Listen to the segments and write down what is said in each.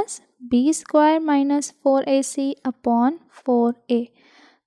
- 4ac/4a۔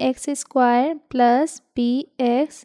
ax² + bx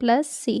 +c۔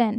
10۔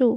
2۔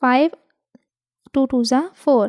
5 2 2 4۔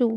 2۔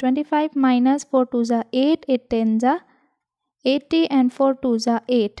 25 -4 2 8 8 10 80 and 4 2 8۔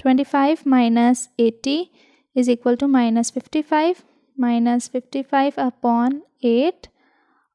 25 - 80 = -55 -55/8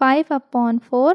5/4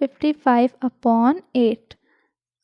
55/8